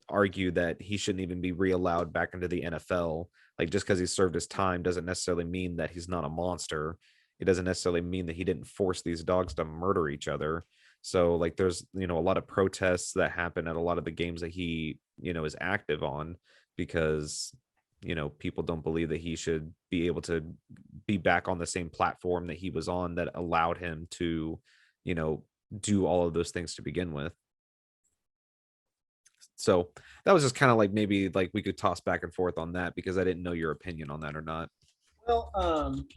argue that he shouldn't even be re-allowed back into the NFL. Like, just because he served his time doesn't necessarily mean that he's not a monster. It doesn't necessarily mean that he didn't force these dogs to murder each other. So like there's a lot of protests that happen at a lot of the games that he is active on, because people don't believe that he should be able to be back on the same platform that he was on that allowed him to you know do all of those things to begin with. So that was just kind of like, maybe like we could toss back and forth on that, because I didn't know your opinion on that or not. Well,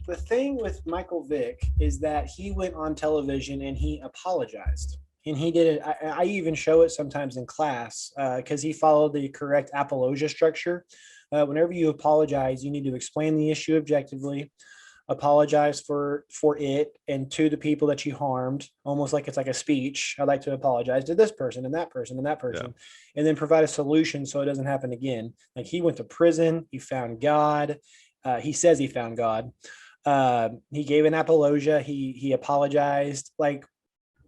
the thing with Michael Vick is that he went on television and he apologized. And he did it. I even show it sometimes in class because he followed the correct apologia structure. Whenever you apologize, you need to explain the issue objectively, apologize for it and to the people that you harmed, almost like it's like a speech. I'd like to apologize to this person and that person and that Yeah. person, and then provide a solution so it doesn't happen again. Like, he went to prison, he found God. He says he found God. He gave an apologia. He apologized. Like,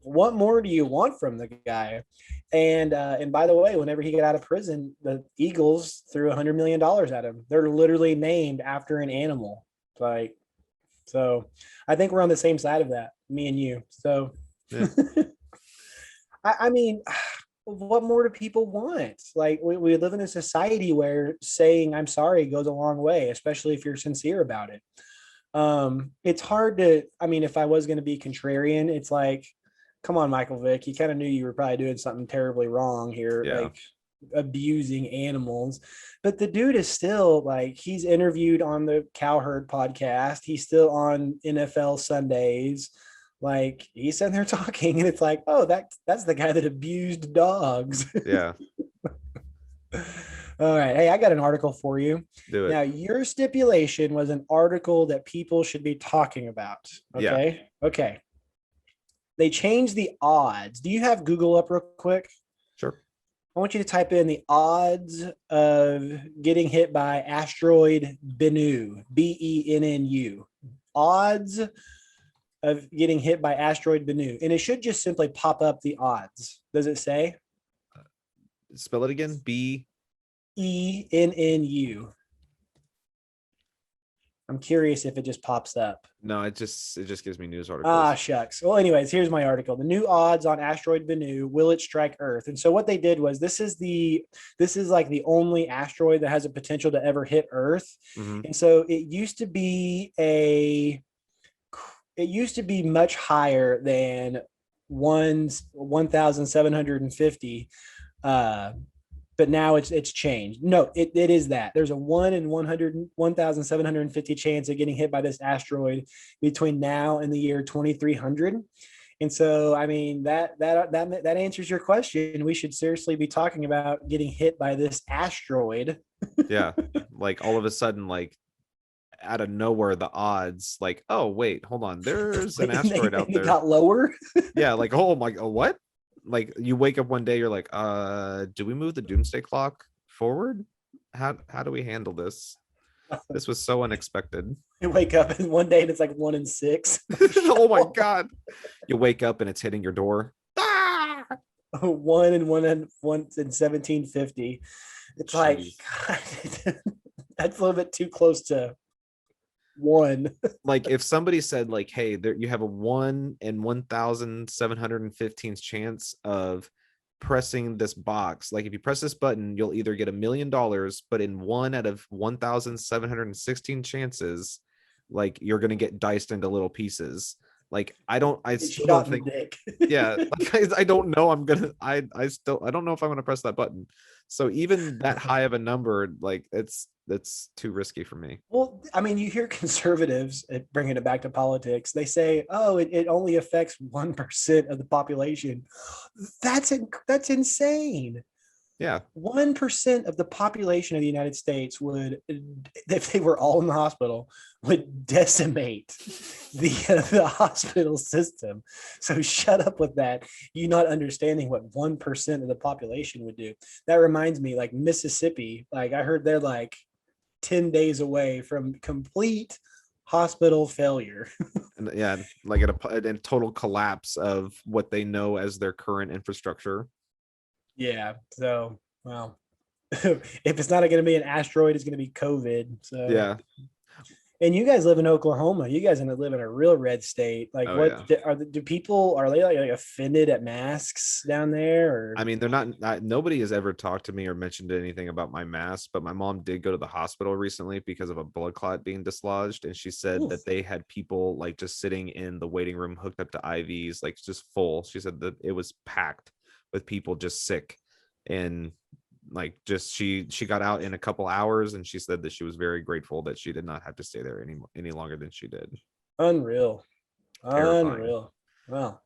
what more do you want from the guy? And by the way, whenever he got out of prison, the Eagles threw $100 million at him. They're literally named after an animal. Like, so I think we're on the same side of that, me and you. So Yeah. I mean, what more do people want? Like, we live in a society where saying I'm sorry goes a long way, especially if you're sincere about it. It's hard to, I mean, if I was going to be contrarian, it's like, come on, Michael Vick, you kind of knew you were probably doing something terribly wrong here, Yeah. like abusing animals. But the dude is still, like, he's interviewed on the Cowherd podcast. He's still on NFL Sundays. Like, he's sitting there talking, and it's like, oh, that's the guy that abused dogs. Yeah. All right. Hey, I got an article for you. Do it. Now, your stipulation was an article that people should be talking about. Yeah. Okay. Okay. They changed the odds. Do you have Google up real quick? Sure. I want you to type in the odds of getting hit by asteroid Bennu, Bennu. Odds of getting hit by asteroid Bennu. And it should just simply pop up the odds. Does it say? Spell it again. Ennu. I'm curious if it just pops up. No, it just gives me news Ah, articles. shucks. Well, anyways, here's my article. The new odds on asteroid Bennu, will it strike Earth? And so what they did was, this is like the only asteroid that has a potential to ever hit Earth. Hmm. And so it used to be much higher than 1,750. But now it's changed. No, it is that. There's a 1 in 1,750 chance of getting hit by this asteroid between now and the year 2300. And so, I mean, that answers your question. We should seriously be talking about getting hit by this asteroid. Yeah. Like all of a sudden, like out of nowhere, the odds, like, oh wait, hold on, there's an asteroid out It there. got lower. Yeah, like, oh my, oh, what? Like, you wake up one day, you're like, do we move the doomsday clock forward? How do we handle this? This was so unexpected. You wake up and one day and it's like 1 in 6. Oh my god. You wake up and it's hitting your door. Ah! 1 in 1750. It's like, Jeez. God, that's a little bit too close to One. Like if somebody said like, hey, there you have a 1 in 1,715 chance of pressing this box. Like if you press this button, you'll either get $1 million, but in 1 out of 1,716 chances, like you're gonna get diced into little pieces. Like I Get still don't shot in the think, dick. yeah, like I don't know, I don't know if I'm gonna press that button. So even that high of a number, like it's too risky for me. Well, I mean, you hear conservatives bringing it back to politics. They say, "Oh, it only affects 1% of the population." That's insane. Yeah. 1% of the population of the United States would, if they were all in the hospital, would decimate the hospital system. So shut up with that. You not understanding what 1% of the population would do. That reminds me, like Mississippi. Like I heard they're like 10 days away from complete hospital failure. And yeah, like a total collapse of what they know as their current infrastructure. Yeah. So, well, if it's not going to be an asteroid, it's going to be COVID. So, Yeah. and you guys live in Oklahoma. You guys live in a real red state. Like, Oh what yeah. do people are they like offended at masks down there? Or I mean, they're not, nobody has ever talked to me or mentioned anything about my mass, but my mom did go to the hospital recently because of a blood clot being dislodged. And she said oof, that they had people like just sitting in the waiting room hooked up to IVs, like just full. She said that it was packed with people just sick. And like just she got out in a couple hours, and she said that she was very grateful that she did not have to stay there any longer than she did. unreal, Terrifying. unreal. Well,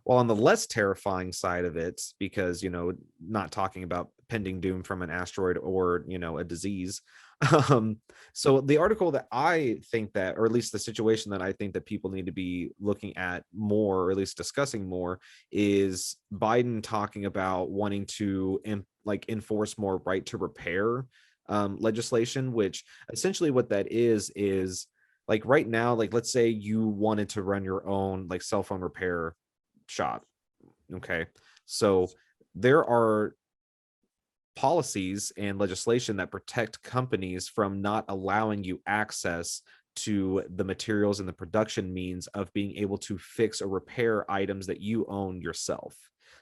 Well, on the less terrifying side of it, because not talking about pending doom from an asteroid or a disease. um so the article that I think that, or at least the situation that I think that people need to be looking at more, or at least discussing more, is Biden talking about wanting to enforce more right to repair legislation, which essentially what that is like right now, like let's say you wanted to run your own like cell phone repair shop. Okay. So there are policies and legislation that protect companies from not allowing you access to the materials and the production means of being able to fix or repair items that you own yourself.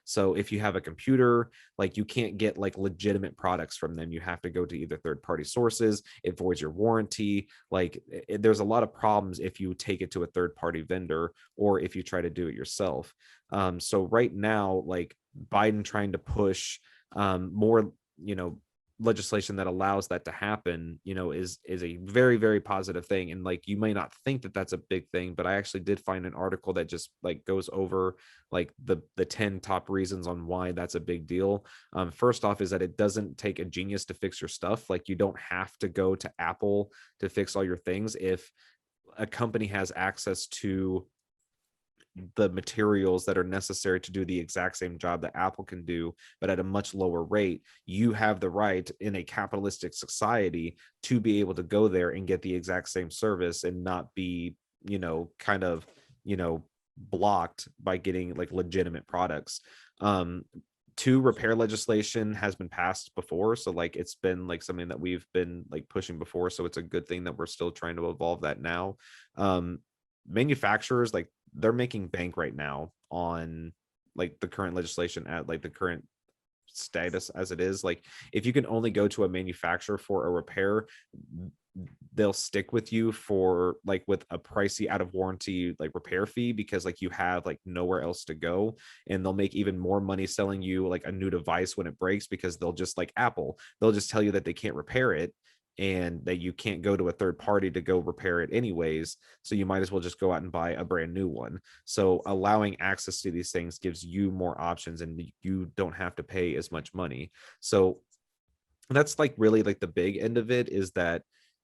So if you have a computer, like you can't get like legitimate products from them. You have to go to either third party sources. It voids your warranty. Like there's a lot of problems if you take it to a third party vendor or if you try to do it yourself. So right now, like Biden trying to push more, legislation that allows that to happen, is a very, very positive thing. And like you may not think that that's a big thing, but I actually did find an article that just like goes over like the 10 top reasons on why that's a big deal. First off is that it doesn't take a genius to fix your stuff. Like you don't have to go to Apple to fix all your things. If a company has access to the materials that are necessary to do the exact same job that Apple can do, but at a much lower rate, you have the right in a capitalistic society to be able to go there and get the exact same service and not be, kind of, blocked by getting like legitimate products. To repair legislation has been passed before, so like it's been like something that we've been like pushing before, so it's a good thing that we're still trying to evolve that now. Manufacturers, like they're making bank right now on like the current legislation at like the current status as it is. Like if you can only go to a manufacturer for a repair, they'll stick with you for like with a pricey out of warranty like repair fee, because like you have like nowhere else to go. And they'll make even more money selling you like a new device when it breaks, because they'll just like Apple, they'll just tell you that they can't repair it and that you can't go to a third party to go repair it anyways, so you might as well just go out and buy a brand new one. So allowing access to these things gives you more options and you don't have to pay as much money. So that's like really like the big end of it, is that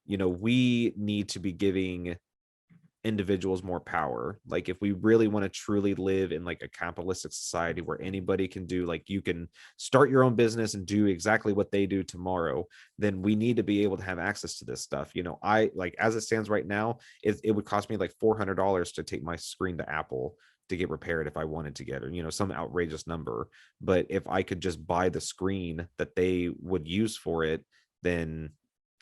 we need to be giving individuals more power. Like if we really want to truly live in like a capitalistic society where anybody can do, like you can start your own business and do exactly what they do tomorrow, then we need to be able to have access to this stuff. I like, as it stands right now, it would cost me like $400 to take my screen to Apple to get repaired if I wanted to get, or some outrageous number. But if I could just buy the screen that they would use for it, then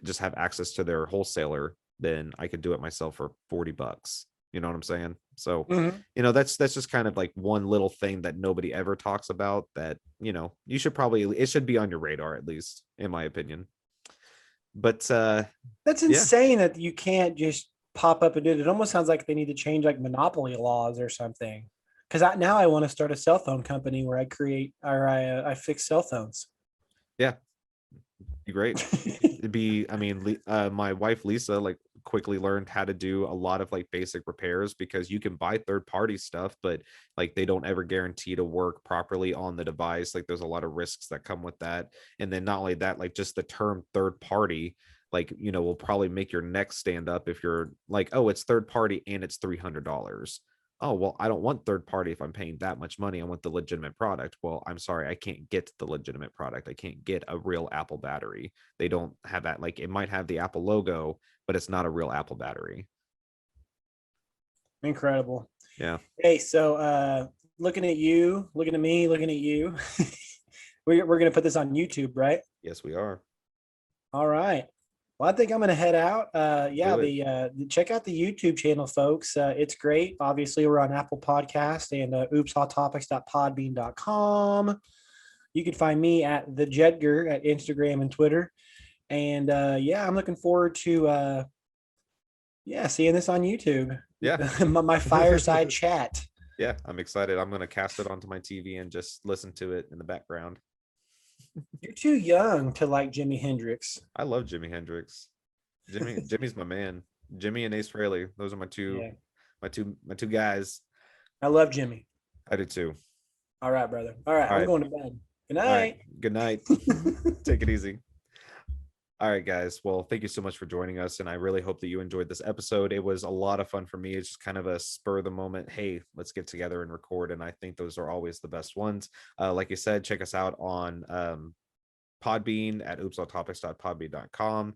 just have access to their wholesaler, then I could do it myself for $40. You know what I'm saying? So, Mhm. that's just kind of like one little thing that nobody ever talks about that, you should probably, it should be on your radar, at least in my opinion. But That's yeah. insane that you can't just pop up and do it. It almost sounds like they need to change like monopoly laws or something. Because now I want to start a cell phone company where I create or I fix cell phones. Yeah, be great. It'd be, I mean, my wife Lisa like quickly learned how to do a lot of like basic repairs, because you can buy third party stuff, but like they don't ever guarantee to work properly on the device. Like there's a lot of risks that come with that. And then not only that, like just the term third party, like, will probably make your neck stand up if you're like, oh, it's third party and it's $300. Oh, well, I don't want third party if I'm paying that much money. I want the legitimate product. Well, I'm sorry, I can't get the legitimate product. I can't get a real Apple battery. They don't have that. Like it might have the Apple logo, but it's not a real Apple battery. Incredible. Yeah. Hey, so looking at you, looking at me, looking at you. We're gonna put this on YouTube, right? Yes, we are. All right. Well, I think I'm gonna head out. Yeah, Do it. check out the YouTube channel, folks. It's great. Obviously, we're on Apple Podcast and oopshottopics.podbean.com. You can find me at the Jedgar at Instagram and Twitter. And yeah, I'm looking forward to yeah, seeing this on YouTube. Yeah. My fireside chat. Yeah, I'm excited. I'm going to cast it onto my TV and just listen to it in the background. You're too young to like Jimi Hendrix. I love Jimi Hendrix. Jimmy's my man. Jimmy and Ace Frehley. Those are Yeah, my two guys. I love Jimmy. I do too. All right, brother. All right, All I'm right. going to bed. Good All right. night. Good night. Take it easy. All right, guys. Well, thank you so much for joining us. And I really hope that you enjoyed this episode. It was a lot of fun for me. It's just kind of a spur of the moment. Hey, let's get together and record. And I think those are always the best ones. Like you said, check us out on Podbean at oopsalltopics.podbean.com.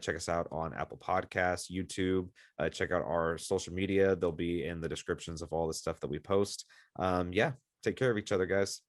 Check us out on Apple Podcasts, YouTube. Check out our social media. They'll be in the descriptions of all the stuff that we post. Yeah, take care of each other, guys.